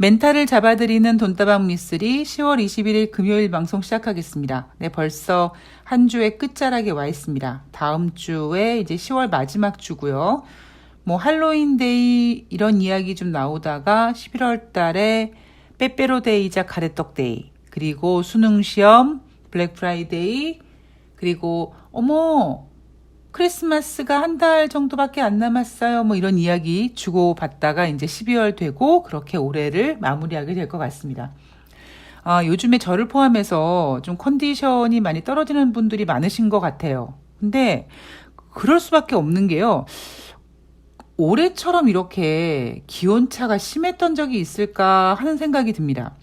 멘탈을 잡아드리는 돈다방 미쓰리 10월 21일 금요일 방송 시작하겠습니다. 네, 벌써 한 주의 끝자락에 와 있습니다. 다음 주에 이제 10월 마지막 주고요. 뭐 할로윈데이 이런 이야기 좀 나오다가 11월 달에 빼빼로데이자 가래떡데이, 그리고 수능시험, 블랙프라이데이, 그리고 어머 크리스마스가 한 달 정도밖에 안 남았어요. 뭐 이런 이야기 주고받다가 이제 12월 되고 그렇게 올해를 마무리하게 될 것 같습니다. 요즘에 저를 포함해서 좀 컨디션이 많이 떨어지는 분들이 많으신 것 같아요. 근데 그럴 수밖에 없는 게요. 올해처럼 이렇게 기온차가 심했던 적이 있을까 하는 생각이 듭니다.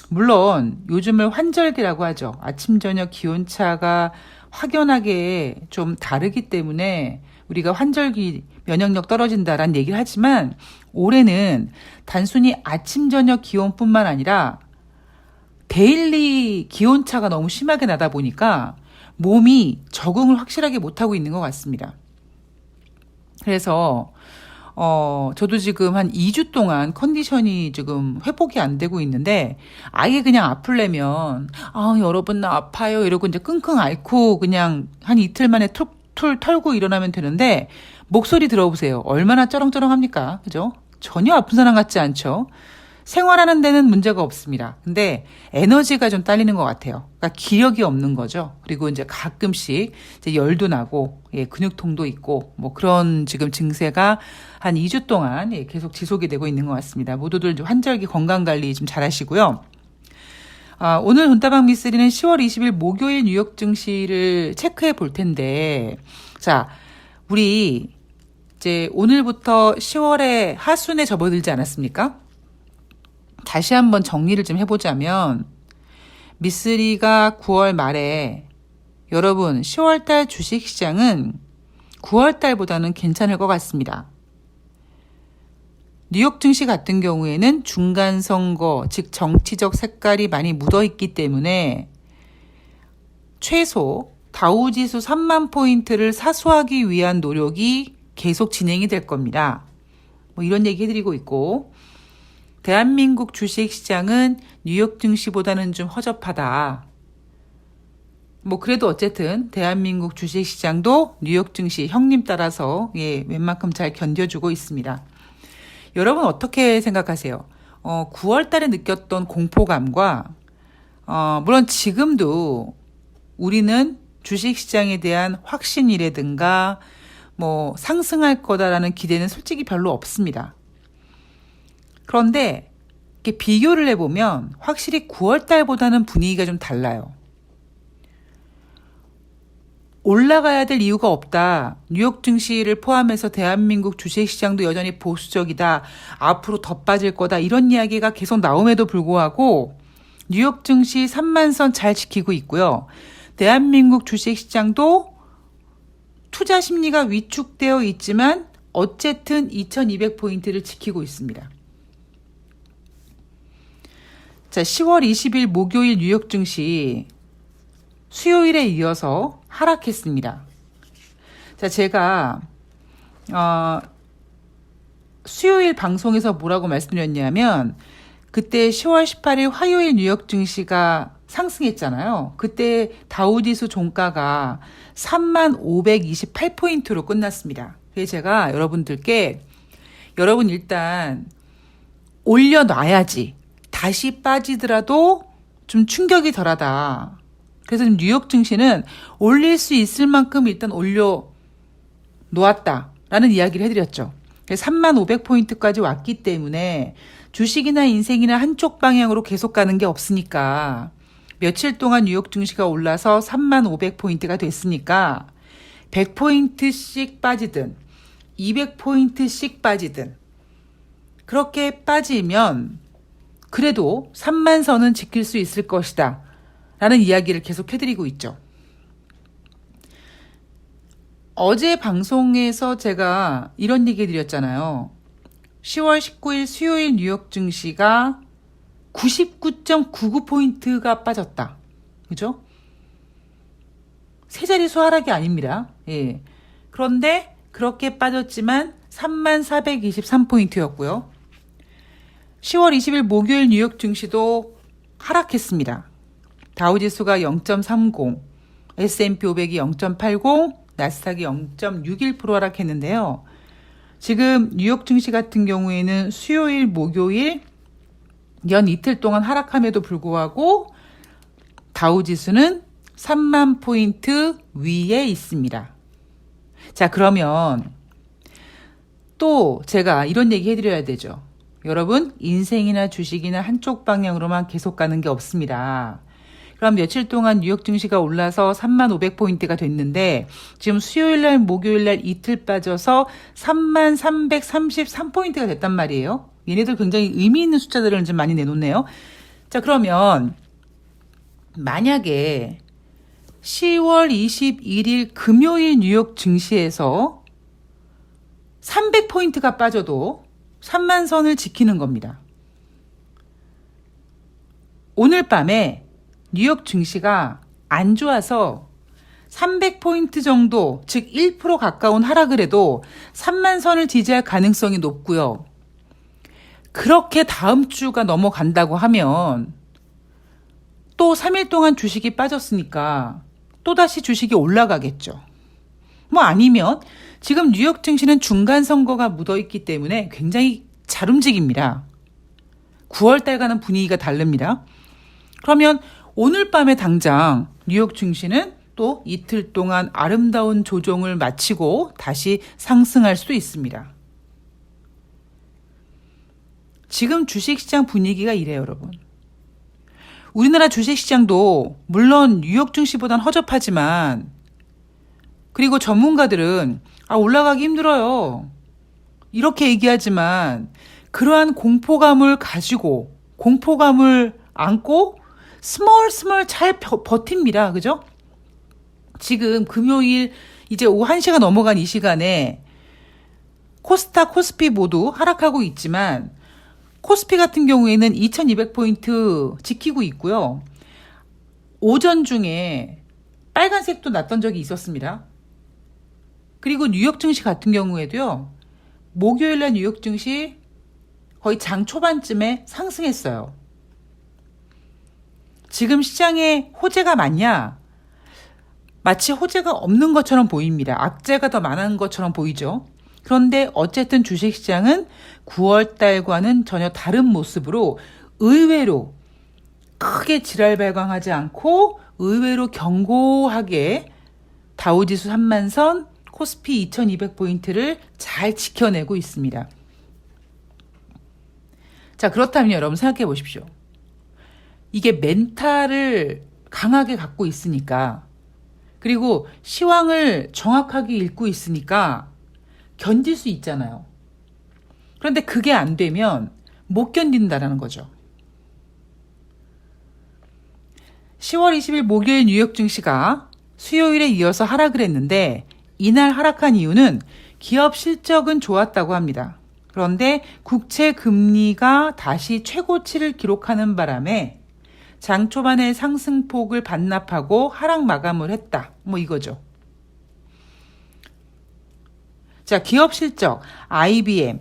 물론 요즘을 환절기라고 하죠. 아침 저녁 기온차가 확연하게 좀 다르기 때문에 우리가 환절기 면역력 떨어진다라는 얘기를 하지만 올해는 단순히 아침 저녁 기온뿐만 아니라 데일리 기온차가 너무 심하게 나다 보니까 몸이 적응을 확실하게 못하고 있는 것 같습니다. 그래서 저도 지금 한 2주 동안 컨디션이 지금 회복이 안 되고 있는데, 아예 그냥 아플래면, 여러분 나 아파요 이러고 이제 끙끙 앓고 그냥 한 이틀 만에 툴툴 털고 일어나면 되는데, 목소리 들어보세요. 얼마나 쩌렁쩌렁합니까? 그죠? 전혀 아픈 사람 같지 않죠? 생활하는 데는 문제가 없습니다. 근데 에너지가 좀 딸리는 것 같아요. 그러니까 기력이 없는 거죠. 그리고 이제 가끔씩 이제 열도 나고, 근육통도 있고, 뭐 그런 지금 증세가 한 2주 동안 계속 지속이 되고 있는 것 같습니다. 모두들 좀 환절기 건강 관리 좀 잘 하시고요. 오늘 돈다방 미쓰리는 10월 20일 목요일 뉴욕 증시를 체크해 볼 텐데, 자, 우리 이제 오늘부터 10월에 하순에 접어들지 않았습니까? 다시 한번 정리를 좀 해보자면, 미쓰리가 9월 말에 여러분 10월달 주식시장은 9월달보다는 괜찮을 것 같습니다. 뉴욕 증시 같은 경우에는 중간선거, 즉 정치적 색깔이 많이 묻어있기 때문에 최소 다우지수 3만 포인트를 사수하기 위한 노력이 계속 진행이 될 겁니다. 뭐 이런 얘기 해드리고 있고, 대한민국 주식시장은 뉴욕 증시보다는 좀 허접하다. 뭐 그래도 어쨌든 대한민국 주식시장도 뉴욕 증시 형님 따라서 웬만큼 잘 견뎌주고 있습니다. 여러분 어떻게 생각하세요? 9월 달에 느꼈던 공포감과 물론 지금도 우리는 주식시장에 대한 확신이라든가 뭐 상승할 거다라는 기대는 솔직히 별로 없습니다. 그런데 이렇게 비교를 해보면 확실히 9월 달보다는 분위기가 좀 달라요. 올라가야 될 이유가 없다. 뉴욕 증시를 포함해서 대한민국 주식시장도 여전히 보수적이다. 앞으로 더 빠질 거다. 이런 이야기가 계속 나옴에도 불구하고 뉴욕 증시 3만선 잘 지키고 있고요. 대한민국 주식시장도 투자 심리가 위축되어 있지만 어쨌든 2200포인트를 지키고 있습니다. 자, 10월 20일 목요일 뉴욕 증시 수요일에 이어서 하락했습니다. 자, 제가 수요일 방송에서 뭐라고 말씀드렸냐면, 그때 10월 18일 화요일 뉴욕 증시가 상승했잖아요. 그때 다우지수 종가가 3528포인트로 끝났습니다. 그래서 제가 여러분들께 여러분 일단 올려놔야지 다시 빠지더라도 좀 충격이 덜하다. 그래서 뉴욕 증시는 올릴 수 있을 만큼 일단 올려 놓았다라는 이야기를 해드렸죠. 3500포인트까지 왔기 때문에 주식이나 인생이나 한쪽 방향으로 계속 가는 게 없으니까, 며칠 동안 뉴욕 증시가 올라서 3500포인트가 됐으니까 100포인트씩 빠지든 200포인트씩 빠지든 그렇게 빠지면 그래도 3만선은 지킬 수 있을 것이다 라는 이야기를 계속 해드리고 있죠. 어제 방송에서 제가 이런 얘기 드렸잖아요. 10월 19일 수요일 뉴욕 증시가 99.99포인트가 빠졌다. 그죠? 세 자릿수 하락이 아닙니다. 그런데 그렇게 빠졌지만 3423포인트였고요. 10월 20일 목요일 뉴욕 증시도 하락했습니다. 다우지수가 0.30, S&P 500이 0.80, 나스닥이 0.61% 하락했는데요. 지금 뉴욕 증시 같은 경우에는 수요일, 목요일 연 이틀 동안 하락함에도 불구하고 다우지수는 3만 포인트 위에 있습니다. 자, 그러면 또 제가 이런 얘기 해드려야 되죠. 여러분, 인생이나 주식이나 한쪽 방향으로만 계속 가는 게 없습니다. 그럼 며칠 동안 뉴욕 증시가 올라서 3만 500포인트가 됐는데 지금 수요일날 목요일날 이틀 빠져서 3만 333포인트가 됐단 말이에요. 얘네들 굉장히 의미 있는 숫자들을 좀 많이 내놓네요. 자, 그러면 만약에 10월 21일 금요일 뉴욕 증시에서 300포인트가 빠져도 3만 선을 지키는 겁니다. 오늘 밤에 뉴욕 증시가 안 좋아서 300포인트 정도, 즉 1% 가까운 하락을 해도 3만 선을 지지할 가능성이 높고요. 그렇게 다음 주가 넘어간다고 하면 또 3일 동안 주식이 빠졌으니까 또다시 주식이 올라가겠죠. 뭐 아니면 지금 뉴욕 증시는 중간 선거가 묻어있기 때문에 굉장히 잘 움직입니다. 9월달과는 분위기가 다릅니다. 그러면 오늘 밤에 당장 뉴욕 증시는 또 이틀 동안 아름다운 조정을 마치고 다시 상승할 수 있습니다. 지금 주식시장 분위기가 이래요, 여러분. 우리나라 주식시장도 물론 뉴욕 증시보단 허접하지만 그리고 전문가들은 올라가기 힘들어요. 이렇게 얘기하지만 그러한 공포감을 가지고 공포감을 안고 스멀스멀 잘 버팁니다. 그죠? 지금 금요일 이제 오후 1시가 넘어간 이 시간에 코스닥, 코스피 모두 하락하고 있지만 코스피 같은 경우에는 2200포인트 지키고 있고요. 오전 중에 빨간색도 났던 적이 있었습니다. 그리고 뉴욕 증시 같은 경우에도요. 목요일날 뉴욕 증시 거의 장 초반쯤에 상승했어요. 지금 시장에 호재가 많냐? 마치 호재가 없는 것처럼 보입니다. 악재가 더 많은 것처럼 보이죠. 그런데 어쨌든 주식시장은 9월 달과는 전혀 다른 모습으로 의외로 크게 지랄 발광하지 않고 의외로 견고하게 다우지수 3만선, 코스피 2200포인트를 잘 지켜내고 있습니다. 자, 그렇다면 여러분 생각해 보십시오. 이게 멘탈을 강하게 갖고 있으니까 그리고 시황을 정확하게 읽고 있으니까 견딜 수 있잖아요. 그런데 그게 안 되면 못 견딘다라는 거죠. 10월 20일 목요일 뉴욕 증시가 수요일에 이어서 하락을 했는데 이날 하락한 이유는 기업 실적은 좋았다고 합니다. 그런데 국채 금리가 다시 최고치를 기록하는 바람에 장 초반에 상승폭을 반납하고 하락 마감을 했다. 뭐 이거죠. 자, 기업 실적, IBM,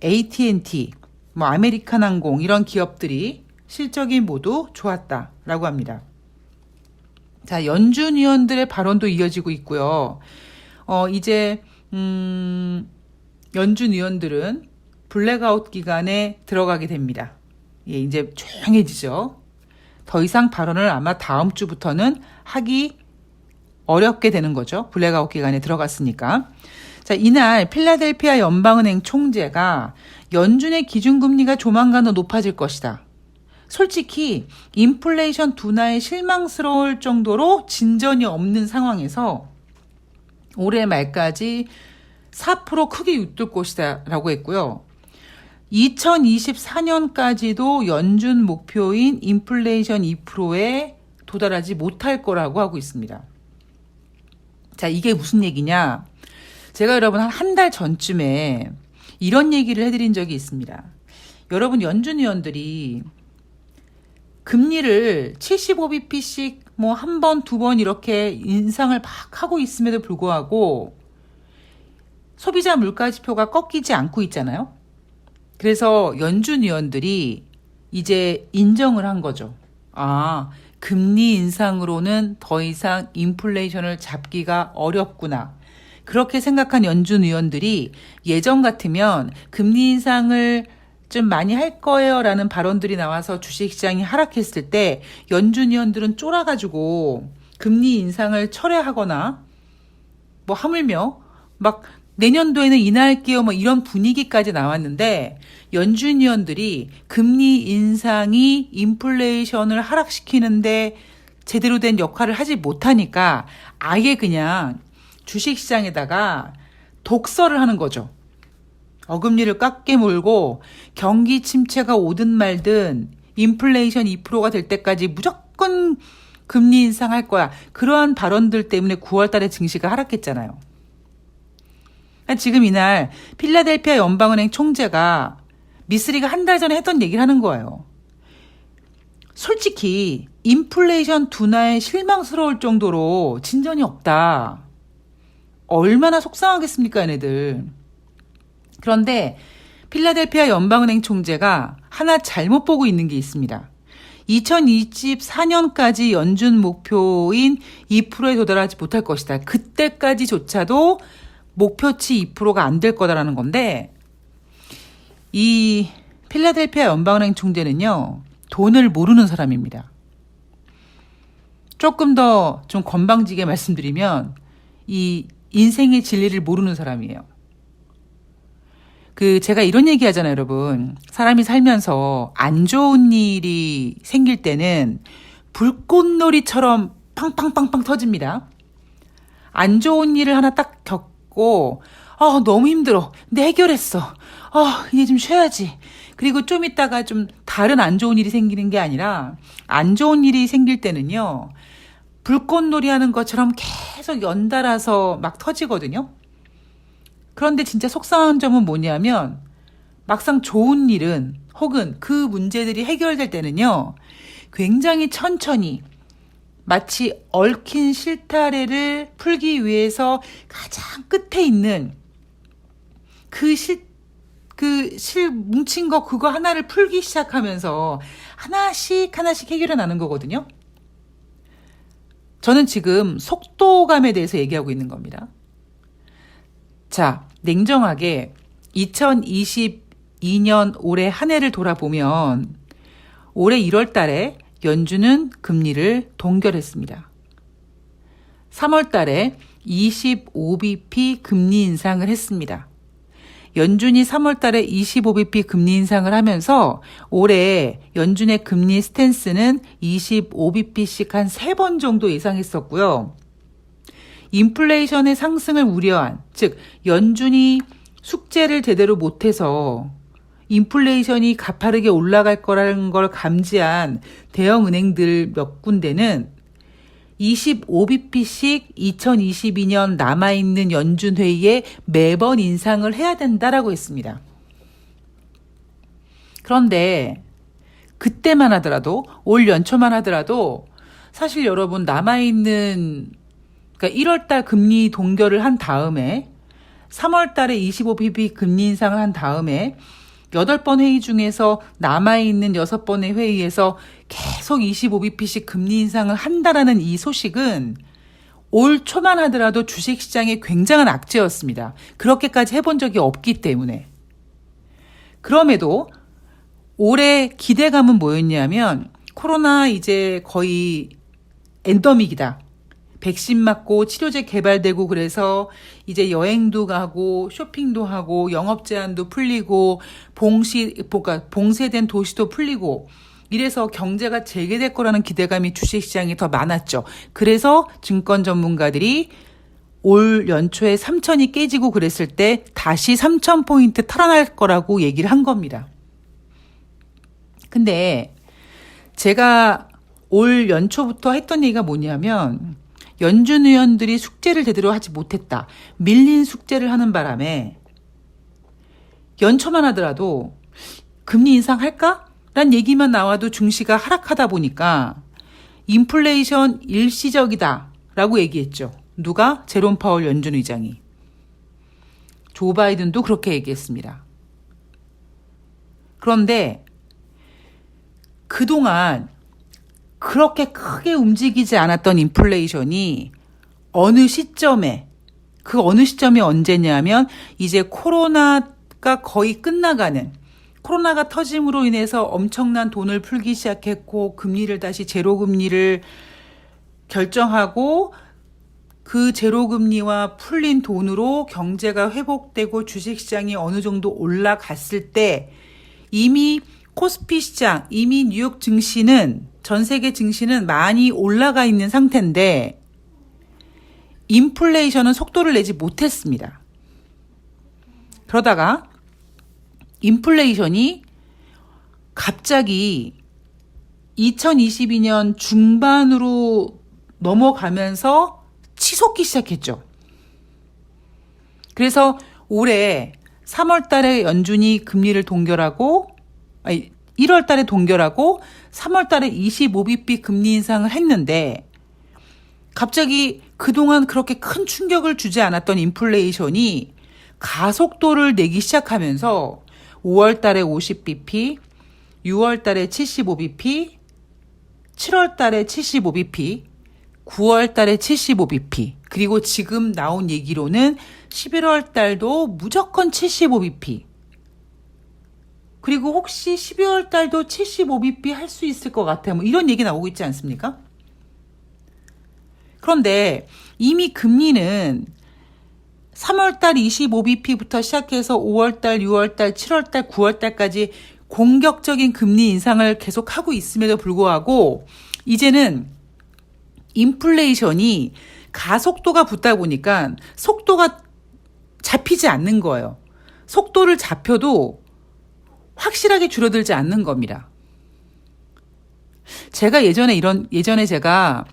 AT&T, 뭐 아메리칸 항공 이런 기업들이 실적이 모두 좋았다라고 합니다. 자, 연준 위원들의 발언도 이어지고 있고요. 이제 연준 위원들은 블랙아웃 기간에 들어가게 됩니다. 예, 이제 조용해지죠. 더 이상 발언을 아마 다음 주부터는 하기 어렵게 되는 거죠. 블랙아웃 기간에 들어갔으니까. 자, 이날 필라델피아 연방은행 총재가 연준의 기준금리가 조만간 더 높아질 것이다. 솔직히 인플레이션 둔화에 실망스러울 정도로 진전이 없는 상황에서 올해 말까지 4% 크게 웃돌 것이다 라고 했고요. 2024년까지도 연준 목표인 인플레이션 2%에 도달하지 못할 거라고 하고 있습니다. 자, 이게 무슨 얘기냐? 제가 여러분 한 달 전쯤에 이런 얘기를 해드린 적이 있습니다. 여러분 연준 위원들이 금리를 75bp씩 뭐 한 번, 두 번 이렇게 인상을 막 하고 있음에도 불구하고 소비자 물가지표가 꺾이지 않고 있잖아요. 그래서 연준 위원들이 이제 인정을 한 거죠. 아, 금리 인상으로는 더 이상 인플레이션을 잡기가 어렵구나. 그렇게 생각한 연준 위원들이 예전 같으면 금리 인상을 좀 많이 할 거예요 라는 발언들이 나와서 주식시장이 하락했을 때 연준 위원들은 쫄아가지고 금리 인상을 철회하거나 뭐 하물며 막 내년도에는 인하할게요 뭐 이런 분위기까지 나왔는데 연준 위원들이 금리 인상이 인플레이션을 하락시키는데 제대로 된 역할을 하지 못하니까 아예 그냥 주식시장에다가 독서를 하는 거죠. 어금니를 깎게 물고 경기 침체가 오든 말든 인플레이션 2%가 될 때까지 무조건 금리 인상할 거야. 그러한 발언들 때문에 9월 달에 증시가 하락했잖아요. 지금 이날 필라델피아 연방은행 총재가 미쓰리가 한 달 전에 했던 얘기를 하는 거예요. 솔직히 인플레이션 둔화에 실망스러울 정도로 진전이 없다. 얼마나 속상하겠습니까, 얘네들. 그런데 필라델피아 연방은행 총재가 하나 잘못 보고 있는 게 있습니다. 2024년까지 연준 목표인 2%에 도달하지 못할 것이다. 그때까지조차도 목표치 2%가 안 될 거다라는 건데 이 필라델피아 연방은행 총재는요. 돈을 모르는 사람입니다. 조금 더 좀 건방지게 말씀드리면 이 인생의 진리를 모르는 사람이에요. 제가 이런 얘기 하잖아요, 여러분. 사람이 살면서 안 좋은 일이 생길 때는 불꽃놀이처럼 팡팡팡팡 터집니다. 안 좋은 일을 하나 딱 겪고, 너무 힘들어. 근데 해결했어. 이제 좀 쉬어야지. 그리고 좀 있다가 좀 다른 안 좋은 일이 생기는 게 아니라, 안 좋은 일이 생길 때는요, 불꽃놀이 하는 것처럼 계속 연달아서 막 터지거든요. 그런데 진짜 속상한 점은 뭐냐면 막상 좋은 일은 혹은 그 문제들이 해결될 때는요. 굉장히 천천히 마치 얽힌 실타래를 풀기 위해서 가장 끝에 있는 그 실 뭉친 거 그거 하나를 풀기 시작하면서 하나씩 해결해 나는 거거든요. 저는 지금 속도감에 대해서 얘기하고 있는 겁니다. 자, 냉정하게 2022년 올해 한 해를 돌아보면 올해 1월 달에 연준은 금리를 동결했습니다. 3월 달에 25bp 금리 인상을 했습니다. 연준이 3월 달에 25bp 금리 인상을 하면서 올해 연준의 금리 스탠스는 25bp씩 한 3번 정도 예상했었고요. 인플레이션의 상승을 우려한, 즉 연준이 숙제를 제대로 못해서 인플레이션이 가파르게 올라갈 거라는 걸 감지한 대형 은행들 몇 군데는 25bp씩 2022년 남아있는 연준 회의에 매번 인상을 해야 된다라고 했습니다. 그런데 그때만 하더라도 올 연초만 하더라도 사실 여러분 남아있는 그러니까 1월 달 금리 동결을 한 다음에 3월 달에 25bp 금리 인상을 한 다음에 8번 회의 중에서 남아있는 6번의 회의에서 계속 25bp씩 금리 인상을 한다라는 이 소식은 올 초만 하더라도 주식시장에 굉장한 악재였습니다. 그렇게까지 해본 적이 없기 때문에. 그럼에도 올해 기대감은 뭐였냐면 코로나 이제 거의 엔더믹이다. 백신 맞고 치료제 개발되고 그래서 이제 여행도 가고 쇼핑도 하고 영업 제한도 풀리고 봉쇄된 도시도 풀리고 이래서 경제가 재개될 거라는 기대감이 주식시장에 더 많았죠. 그래서 증권 전문가들이 올 연초에 3천이 깨지고 그랬을 때 다시 3,000포인트 탈환할 거라고 얘기를 한 겁니다. 근데 제가 올 연초부터 했던 얘기가 뭐냐면 연준 의원들이 숙제를 제대로 하지 못했다. 밀린 숙제를 하는 바람에 연초만 하더라도 금리 인상할까? 란 얘기만 나와도 증시가 하락하다 보니까 인플레이션 일시적이다 라고 얘기했죠. 누가? 제롬 파월 연준 의장이. 조 바이든도 그렇게 얘기했습니다. 그런데 그동안 그렇게 크게 움직이지 않았던 인플레이션이 어느 시점에, 그 어느 시점이 언제냐면 이제 코로나가 거의 끝나가는, 코로나가 터짐으로 인해서 엄청난 돈을 풀기 시작했고 금리를 다시 제로금리를 결정하고 그 제로금리와 풀린 돈으로 경제가 회복되고 주식시장이 어느 정도 올라갔을 때 이미 코스피 시장, 이미 뉴욕 증시는, 전 세계 증시는 많이 올라가 있는 상태인데 인플레이션은 속도를 내지 못했습니다. 그러다가 인플레이션이 갑자기 2022년 중반으로 넘어가면서 치솟기 시작했죠. 그래서 올해 3월 달에 연준이 금리를 동결하고, 1월 달에 동결하고 3월 달에 25bp 금리 인상을 했는데 갑자기 그동안 그렇게 큰 충격을 주지 않았던 인플레이션이 가속도를 내기 시작하면서 5월 달에 50bp, 6월 달에 75bp, 7월 달에 75bp, 9월 달에 75bp, 그리고 지금 나온 얘기로는 11월 달도 무조건 75bp, 그리고 혹시 12월 달도 75bp 할 수 있을 것 같아요. 뭐 이런 얘기 나오고 있지 않습니까? 그런데 이미 금리는 3월 달 25bp부터 시작해서 5월 달, 6월 달, 7월 달, 9월 달까지 공격적인 금리 인상을 계속하고 있음에도 불구하고 이제는 인플레이션이 가속도가 붙다 보니까 속도가 잡히지 않는 거예요. 속도를 잡혀도 확실하게 줄어들지 않는 겁니다. 제가 예전에 제가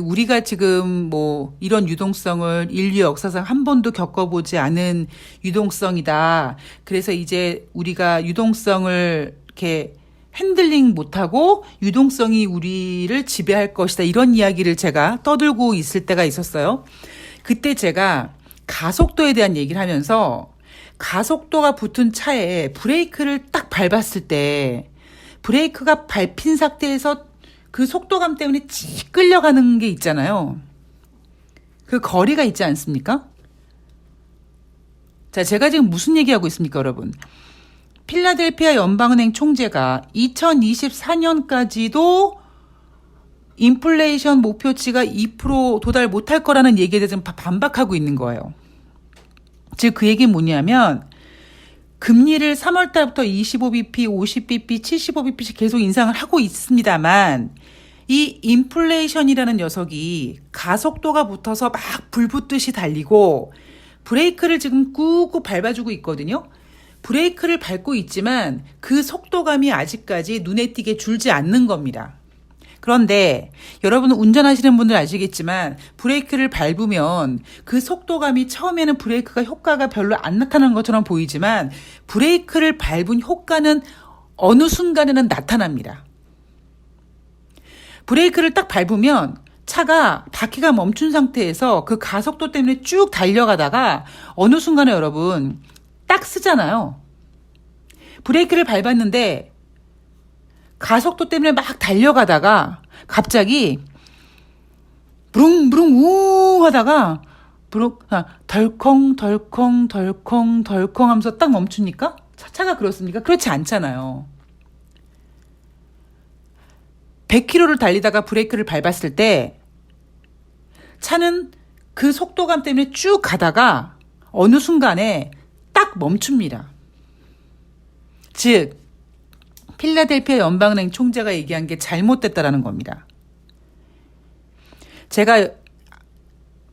우리가 지금 뭐 이런 유동성을 인류 역사상 한 번도 겪어보지 않은 유동성이다. 그래서 이제 우리가 유동성을 이렇게 핸들링 못하고 유동성이 우리를 지배할 것이다. 이런 이야기를 제가 떠들고 있을 때가 있었어요. 그때 제가 가속도에 대한 얘기를 하면서 가속도가 붙은 차에 브레이크를 딱 밟았을 때 브레이크가 밟힌 상태에서 그 속도감 때문에 찌 끌려가는 게 있잖아요. 그 거리가 있지 않습니까? 자, 제가 지금 무슨 얘기하고 있습니까, 여러분? 필라델피아 연방은행 총재가 2024년까지도 인플레이션 목표치가 2% 도달 못할 거라는 얘기에 대해서 반박하고 있는 거예요. 즉, 그 얘기는 뭐냐면 금리를 3월 달부터 25bp, 50bp, 75bp씩 계속 인상을 하고 있습니다만 이 인플레이션이라는 녀석이 가속도가 붙어서 막 불붙듯이 달리고 브레이크를 지금 꾹꾹 밟아주고 있거든요. 브레이크를 밟고 있지만 그 속도감이 아직까지 눈에 띄게 줄지 않는 겁니다. 그런데 여러분은 운전하시는 분들 아시겠지만 브레이크를 밟으면 그 속도감이 처음에는 브레이크가 효과가 별로 안 나타나는 것처럼 보이지만 브레이크를 밟은 효과는 어느 순간에는 나타납니다. 브레이크를 딱 밟으면 차가 바퀴가 멈춘 상태에서 그 가속도 때문에 쭉 달려가다가 어느 순간에 여러분 딱 쓰잖아요. 브레이크를 밟았는데 가속도 때문에 막 달려가다가 갑자기 부릉부릉 우 하다가 덜컹 덜컹 덜컹 덜컹 하면서 딱 멈춥니까? 차가 그렇습니까? 그렇지 않잖아요. 100km를 달리다가 브레이크를 밟았을 때 차는 그 속도감 때문에 쭉 가다가 어느 순간에 딱 멈춥니다. 즉 필라델피아 연방은행 총재가 얘기한 게 잘못됐다라는 겁니다. 제가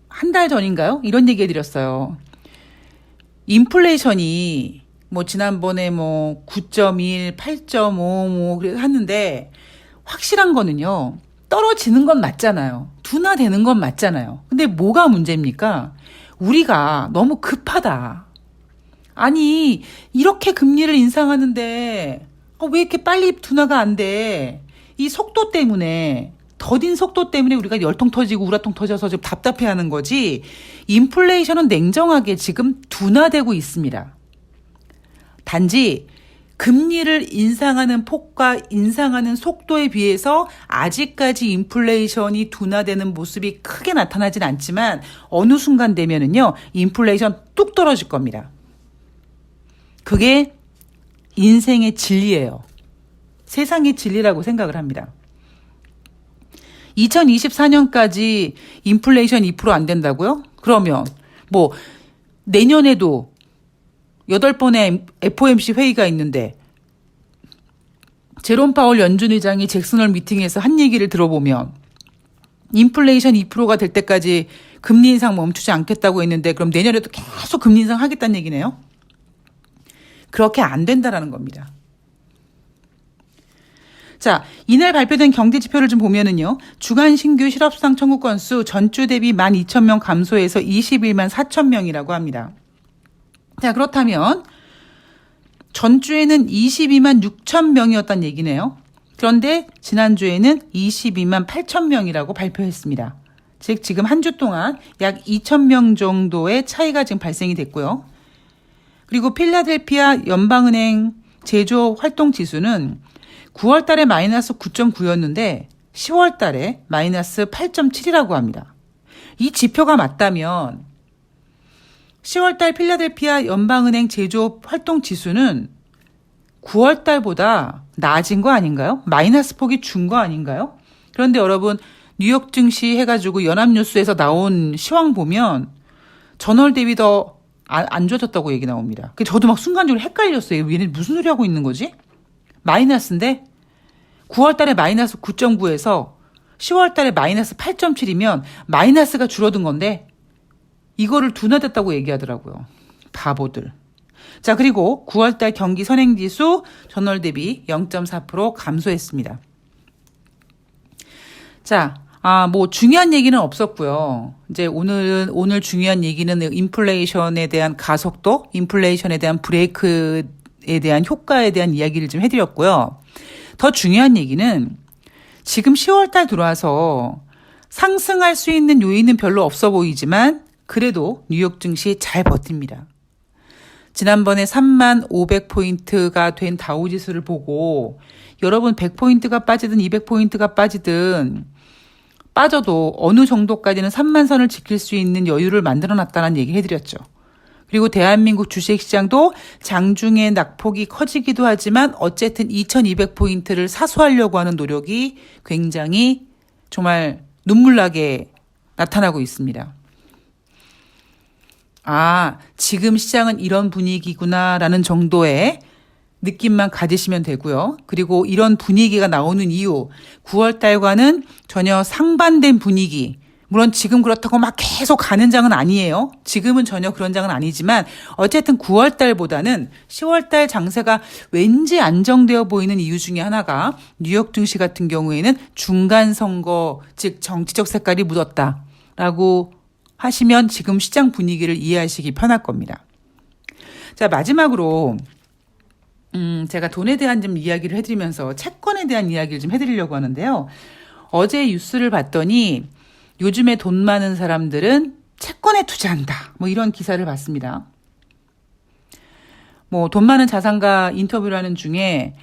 한 달 전인가요? 이런 얘기 해드렸어요. 인플레이션이 뭐 지난번에 뭐 9.1, 8.5 뭐 하는데 확실한 거는요. 떨어지는 건 맞잖아요. 둔화되는 건 맞잖아요. 근데 뭐가 문제입니까? 우리가 너무 급하다. 아니 이렇게 금리를 인상하는데 왜 이렇게 빨리 둔화가 안 돼? 이 속도 때문에, 더딘 속도 때문에 우리가 열통 터지고 우라통 터져서 지금 답답해하는 거지. 인플레이션은 냉정하게 지금 둔화되고 있습니다. 단지 금리를 인상하는 폭과 인상하는 속도에 비해서 아직까지 인플레이션이 둔화되는 모습이 크게 나타나진 않지만 어느 순간 되면은요, 인플레이션 뚝 떨어질 겁니다. 그게 인생의 진리예요. 세상의 진리라고 생각을 합니다. 2024년까지 인플레이션 2% 안 된다고요? 그러면 뭐 내년에도 8번의 FOMC 회의가 있는데 제롬 파월 연준 의장이 잭슨홀 미팅에서 한 얘기를 들어보면 인플레이션 2%가 될 때까지 금리 인상 멈추지 않겠다고 했는데 그럼 내년에도 계속 금리 인상 하겠다는 얘기네요. 그렇게 안 된다라는 겁니다. 자, 이날 발표된 경제지표를 좀 보면은요. 주간 신규 실업수당 청구 건수 전주 대비 12,000명 감소해서 21만 4,000명이라고 합니다. 자, 그렇다면 전주에는 22만 6천 명이었단 얘기네요. 그런데 지난주에는 22만 8천 명이라고 발표했습니다. 즉 지금 한 주 동안 약 2천 명 정도의 차이가 지금 발생이 됐고요. 그리고 필라델피아 연방은행 제조업 활동 지수는 9월 달에 마이너스 9.9였는데 10월 달에 마이너스 8.7이라고 합니다. 이 지표가 맞다면 10월 달 필라델피아 연방은행 제조업 활동 지수는 9월 달보다 나아진 거 아닌가요? 마이너스 폭이 준 거 아닌가요? 그런데 여러분 뉴욕 증시 해가지고 연합뉴스에서 나온 시황 보면 전월 대비 더 안 좋아졌다고 얘기 나옵니다. 저도 막 순간적으로 헷갈렸어요. 얘네 무슨 소리 하고 있는 거지? 마이너스인데 9월 달에 마이너스 9.9에서 10월 달에 마이너스 8.7이면 마이너스가 줄어든 건데 이거를 둔화됐다고 얘기하더라고요. 바보들. 자, 그리고 9월 달 경기 선행지수 전월 대비 0.4% 감소했습니다. 자, 뭐 중요한 얘기는 없었고요. 이제 오늘 중요한 얘기는 인플레이션에 대한 가속도, 인플레이션에 대한 브레이크에 대한 효과에 대한 이야기를 좀 해드렸고요. 더 중요한 얘기는 지금 10월 달 들어와서 상승할 수 있는 요인은 별로 없어 보이지만 그래도 뉴욕 증시 잘 버팁니다. 지난번에 35,500포인트가 된 다우지수를 보고 여러분 100포인트가 빠지든 200포인트가 빠져도 어느 정도까지는 3만 선을 지킬 수 있는 여유를 만들어놨다는 얘기 해드렸죠. 그리고 대한민국 주식시장도 장중에 낙폭이 커지기도 하지만 어쨌든 2200포인트를 사수하려고 하는 노력이 굉장히 정말 눈물나게 나타나고 있습니다. 지금 시장은 이런 분위기구나라는 정도의 느낌만 가지시면 되고요. 그리고 이런 분위기가 나오는 이유, 9월 달과는 전혀 상반된 분위기. 물론 지금 그렇다고 막 계속 가는 장은 아니에요. 지금은 전혀 그런 장은 아니지만 어쨌든 9월 달보다는 10월 달 장세가 왠지 안정되어 보이는 이유 중에 하나가 뉴욕 증시 같은 경우에는 중간 선거, 즉 정치적 색깔이 묻었다라고 하시면 지금 시장 분위기를 이해하시기 편할 겁니다. 자, 마지막으로 제가 돈에 대한 좀 이야기를 해드리면서 채권에 대한 이야기를 좀 해드리려고 하는데요. 어제 뉴스를 봤더니 요즘에 돈 많은 사람들은 채권에 투자한다. 뭐 이런 기사를 봤습니다. 뭐 돈 많은 자산가 인터뷰를 하는 중에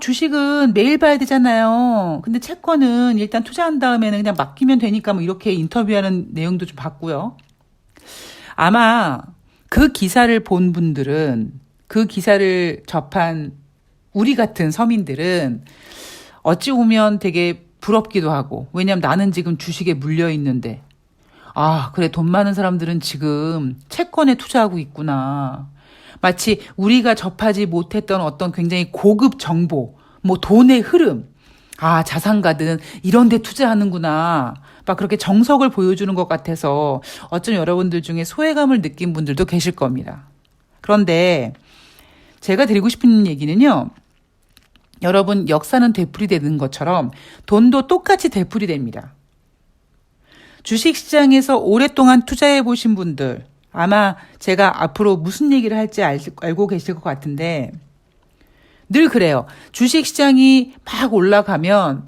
주식은 매일 봐야 되잖아요. 근데 채권은 일단 투자한 다음에는 그냥 맡기면 되니까 뭐 이렇게 인터뷰하는 내용도 좀 봤고요. 아마 그 기사를 본 분들은, 그 기사를 접한 우리 같은 서민들은 어찌 보면 되게 부럽기도 하고, 왜냐면 나는 지금 주식에 물려 있는데 그래, 돈 많은 사람들은 지금 채권에 투자하고 있구나. 마치 우리가 접하지 못했던 어떤 굉장히 고급 정보, 뭐 돈의 흐름, 자산가들은 이런 데 투자하는구나. 막 그렇게 정석을 보여주는 것 같아서 어쩜 여러분들 중에 소외감을 느낀 분들도 계실 겁니다. 그런데 제가 드리고 싶은 얘기는요. 여러분, 역사는 되풀이되는 것처럼 돈도 똑같이 되풀이됩니다. 주식시장에서 오랫동안 투자해 보신 분들, 아마 제가 앞으로 무슨 얘기를 할지 알고 계실 것 같은데 늘 그래요. 주식시장이 막 올라가면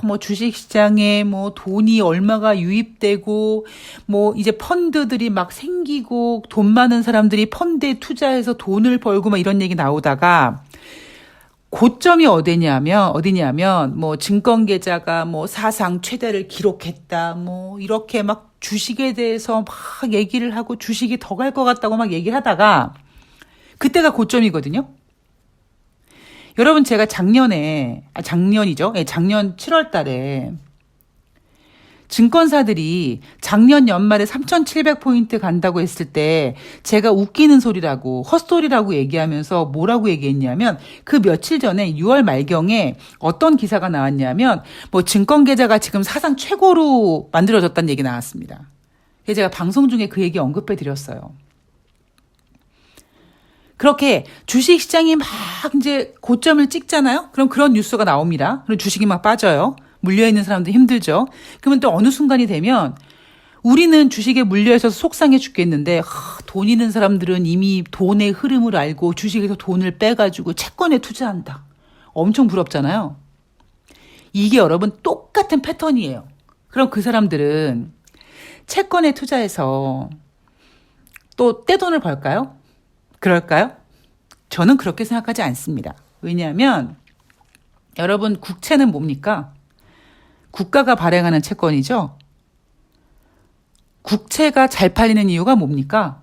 뭐 주식시장에 뭐 돈이 얼마가 유입되고 뭐 이제 펀드들이 막 생기고 돈 많은 사람들이 펀드에 투자해서 돈을 벌고 막 이런 얘기 나오다가 고점이 어디냐면, 뭐, 증권 계좌가 뭐, 사상 최대를 기록했다, 뭐, 이렇게 막 주식에 대해서 막 얘기를 하고 주식이 더 갈 것 같다고 막 얘기를 하다가, 그때가 고점이거든요? 여러분, 제가 작년이죠? 예, 작년 7월 달에, 증권사들이 작년 연말에 3,700포인트 간다고 했을 때 제가 웃기는 소리라고 헛소리라고 얘기하면서 뭐라고 얘기했냐면 그 며칠 전에 6월 말경에 어떤 기사가 나왔냐면 뭐 증권 계좌가 지금 사상 최고로 만들어졌다는 얘기 나왔습니다. 그래서 제가 방송 중에 그 얘기 언급해 드렸어요. 그렇게 주식 시장이 막 이제 고점을 찍잖아요? 그럼 그런 뉴스가 나옵니다. 그럼 주식이 막 빠져요. 물려있는 사람도 힘들죠. 그러면 또 어느 순간이 되면 우리는 주식에 물려있어서 속상해 죽겠는데 돈 있는 사람들은 이미 돈의 흐름을 알고 주식에서 돈을 빼가지고 채권에 투자한다. 엄청 부럽잖아요. 이게 여러분 똑같은 패턴이에요. 그럼 그 사람들은 채권에 투자해서 또 떼돈을 벌까요? 그럴까요? 저는 그렇게 생각하지 않습니다. 왜냐하면 여러분 국채는 뭡니까? 국가가 발행하는 채권이죠. 국채가 잘 팔리는 이유가 뭡니까?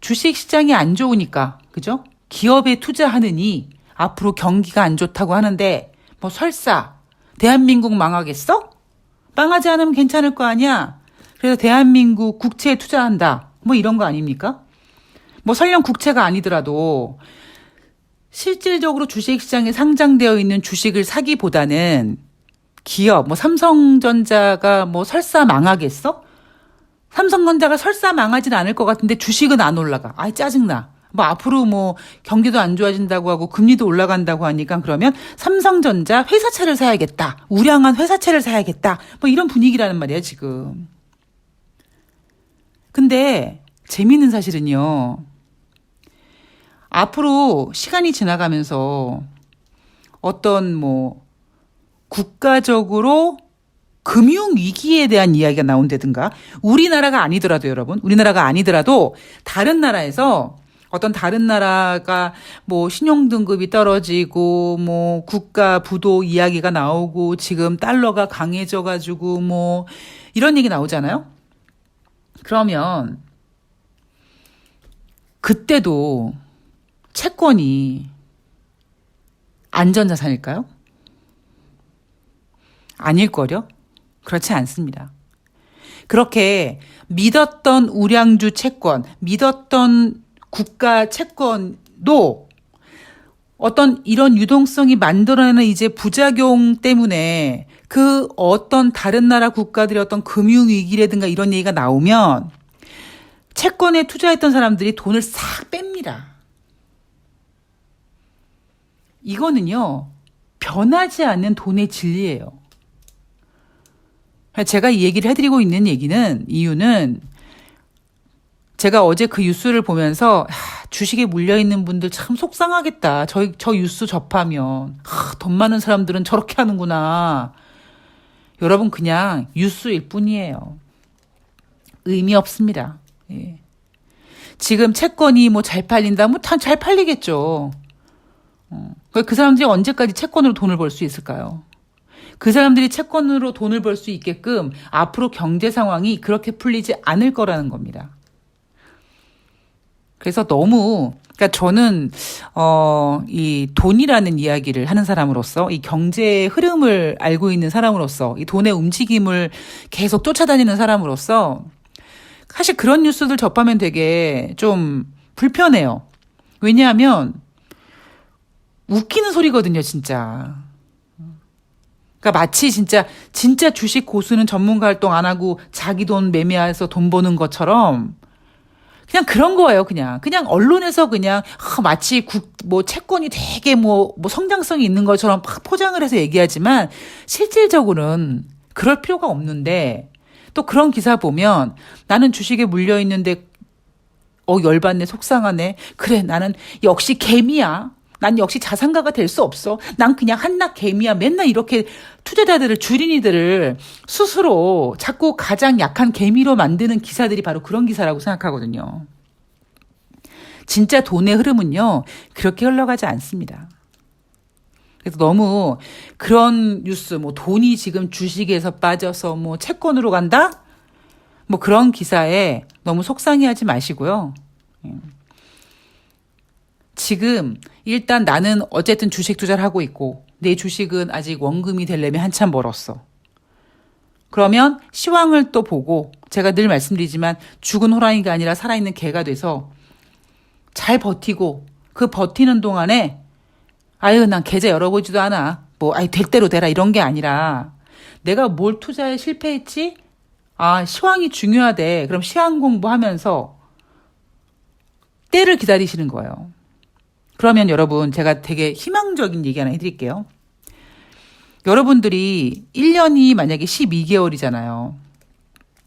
주식 시장이 안 좋으니까, 그죠? 기업에 투자하느니 앞으로 경기가 안 좋다고 하는데 뭐 설사 대한민국 망하겠어? 망하지 않으면 괜찮을 거 아니야? 그래서 대한민국 국채에 투자한다. 뭐 이런 거 아닙니까? 뭐 설령 국채가 아니더라도 실질적으로 주식시장에 상장되어 있는 주식을 사기보다는 기업, 뭐 삼성전자가 뭐 설사 망하겠어? 삼성전자가 설사 망하진 않을 것 같은데 주식은 안 올라가. 아이 짜증나. 뭐 앞으로 뭐 경기도 안 좋아진다고 하고 금리도 올라간다고 하니까 그러면 삼성전자 회사채를 사야겠다. 우량한 회사채를 사야겠다. 뭐 이런 분위기라는 말이야 지금. 근데 재미있는 사실은요. 앞으로 시간이 지나가면서 어떤 뭐 국가적으로 금융위기에 대한 이야기가 나온다든가 우리나라가 아니더라도 여러분 우리나라가 아니더라도 다른 나라에서 어떤 다른 나라가 뭐 신용등급이 떨어지고 뭐 국가 부도 이야기가 나오고 지금 달러가 강해져 가지고 뭐 이런 얘기 나오잖아요. 그러면 그때도 채권이 안전자산일까요? 아닐걸요? 그렇지 않습니다. 그렇게 믿었던 우량주 채권, 믿었던 국가 채권도 어떤 이런 유동성이 만들어내는 이제 부작용 때문에 그 어떤 다른 나라 국가들의 어떤 금융위기라든가 이런 얘기가 나오면 채권에 투자했던 사람들이 돈을 싹 뺍니다. 이거는요, 변하지 않는 돈의 진리예요. 제가 이 얘기를 해드리고 있는 이유는 제가 어제 그 뉴스를 보면서 주식에 물려있는 분들 참 속상하겠다. 저 뉴스 접하면 돈 많은 사람들은 저렇게 하는구나. 여러분 그냥 뉴스일 뿐이에요. 의미 없습니다. 예. 지금 채권이 뭐 잘 팔린다? 뭐 다 잘 팔리겠죠. 그 사람들이 언제까지 채권으로 돈을 벌 수 있을까요? 그 사람들이 채권으로 돈을 벌 수 있게끔 앞으로 경제 상황이 그렇게 풀리지 않을 거라는 겁니다. 그래서 그러니까 저는, 이 돈이라는 이야기를 하는 사람으로서, 이 경제의 흐름을 알고 있는 사람으로서, 이 돈의 움직임을 계속 쫓아다니는 사람으로서, 사실 그런 뉴스들 접하면 되게 좀 불편해요. 왜냐하면, 웃기는 소리거든요, 진짜. 그러니까 마치 진짜 주식 고수는 전문가 활동 안 하고 자기 돈 매매해서 돈 버는 것처럼 그냥 그런 거예요, 그냥. 그냥 언론에서 그냥 마치 뭐 채권이 되게 뭐 성장성이 있는 것처럼 막 포장을 해서 얘기하지만 실질적으로는 그럴 필요가 없는데 또 그런 기사 보면 나는 주식에 물려 있는데 열받네, 속상하네. 그래, 나는 역시 개미야. 난 역시 자산가가 될 수 없어. 난 그냥 한낱 개미야. 맨날 이렇게 투자자들을, 주린이들을 스스로 자꾸 가장 약한 개미로 만드는 기사들이 바로 그런 기사라고 생각하거든요. 진짜 돈의 흐름은요, 그렇게 흘러가지 않습니다. 그래서 너무 그런 뉴스, 뭐 돈이 지금 주식에서 빠져서 뭐 채권으로 간다? 뭐 그런 기사에 너무 속상해하지 마시고요. 지금 일단 나는 어쨌든 주식 투자를 하고 있고 내 주식은 아직 원금이 되려면 한참 멀었어. 그러면 시황을 또 보고 제가 늘 말씀드리지만 죽은 호랑이가 아니라 살아있는 개가 돼서 잘 버티고 그 버티는 동안에 아유 난 계좌 열어보지도 않아. 뭐 아이 될 대로 되라 이런 게 아니라 내가 뭘 투자에 실패했지? 아 시황이 중요하대. 그럼 시황 공부하면서 때를 기다리시는 거예요. 그러면 여러분 제가 되게 희망적인 얘기 하나 해드릴게요. 여러분들이 1년이 만약에 12개월이잖아요.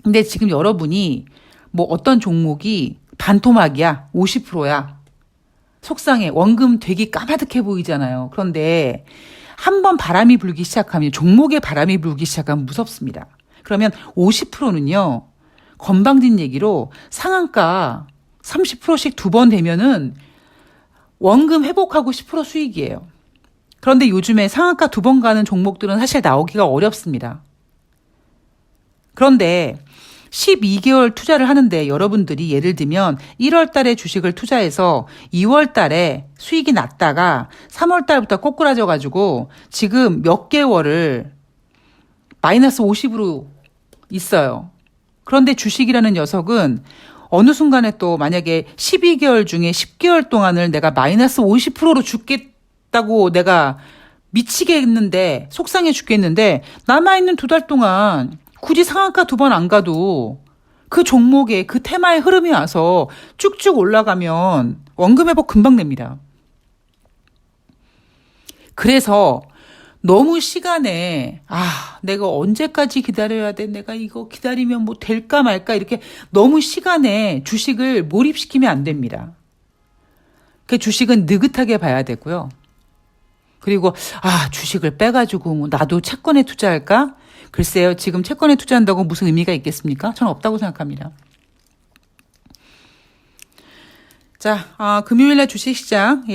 근데 지금 여러분이 뭐 어떤 종목이 반토막이야, 50%야. 속상해. 원금 되게 까마득해 보이잖아요. 그런데 한번 바람이 불기 시작하면 종목에 바람이 불기 시작하면 무섭습니다. 그러면 50%는요. 건방진 얘기로 상한가 30%씩 두 번 되면은 원금 회복하고 10% 수익이에요. 그런데 요즘에 상한가 두 번 가는 종목들은 사실 나오기가 어렵습니다. 그런데 12개월 투자를 하는데 여러분들이 예를 들면 1월 달에 주식을 투자해서 2월 달에 수익이 났다가 3월 달부터 꼬꾸라져 가지고 지금 몇 개월을 마이너스 50으로 있어요. 그런데 주식이라는 녀석은 어느 순간에 또 만약에 12개월 중에 10개월 동안을 내가 마이너스 50%로 죽겠다고 내가 미치겠는데 속상해 죽겠는데 남아있는 두 달 동안 굳이 상한가 두 번 안 가도 그 종목에 그 테마의 흐름이 와서 쭉쭉 올라가면 원금 회복 금방 됩니다. 그래서 너무 시간에 내가 언제까지 기다려야 돼? 내가 이거 기다리면 뭐 될까 말까 이렇게 너무 시간에 주식을 몰입시키면 안 됩니다. 그 주식은 느긋하게 봐야 되고요. 그리고 주식을 빼가지고 뭐 나도 채권에 투자할까? 글쎄요. 지금 채권에 투자한다고 무슨 의미가 있겠습니까? 저는 없다고 생각합니다. 자, 금요일날 주식시장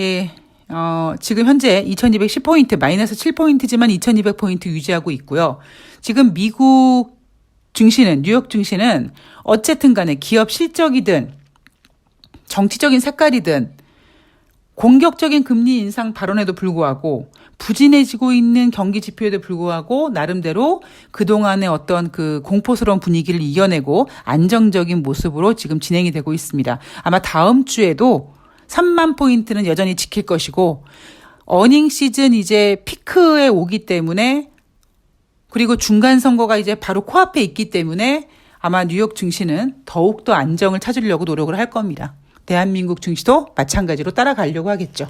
지금 현재 2210포인트 마이너스 7포인트지만 2200포인트 유지하고 있고요. 지금 미국 증시는 뉴욕 증시는 어쨌든 간에 기업 실적이든 정치적인 색깔이든 공격적인 금리 인상 발언에도 불구하고 부진해지고 있는 경기 지표에도 불구하고 나름대로 그동안의 어떤 그 공포스러운 분위기를 이겨내고 안정적인 모습으로 지금 진행이 되고 있습니다. 아마 다음 주에도 3만 포인트는 여전히 지킬 것이고 어닝 시즌 이제 피크에 오기 때문에 그리고 중간 선거가 이제 바로 코앞에 있기 때문에 아마 뉴욕 증시는 더욱더 안정을 찾으려고 노력을 할 겁니다. 대한민국 증시도 마찬가지로 따라가려고 하겠죠.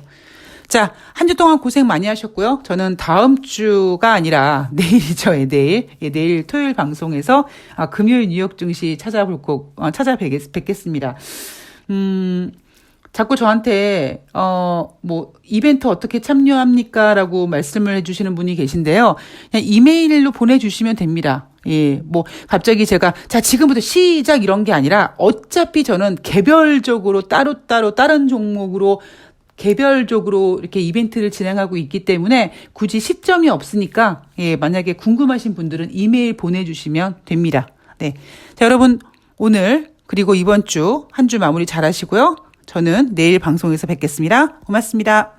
자, 한 주 동안 고생 많이 하셨고요. 저는 다음 주가 아니라 내일이죠. 내일 토요일 방송에서 금요일 뉴욕 증시 찾아뵙겠습니다. 자꾸 저한테 뭐 이벤트 어떻게 참여합니까? 라고 말씀을 해주시는 분이 계신데요. 그냥 이메일로 보내주시면 됩니다. 예, 뭐 갑자기 제가 자 지금부터 시작 이런 게 아니라 어차피 저는 개별적으로 따로따로 다른 종목으로 개별적으로 이렇게 이벤트를 진행하고 있기 때문에 굳이 시점이 없으니까 예, 만약에 궁금하신 분들은 이메일 보내주시면 됩니다. 네, 자 여러분 오늘 그리고 이번 주 한 주 마무리 잘 하시고요. 저는 내일 방송에서 뵙겠습니다. 고맙습니다.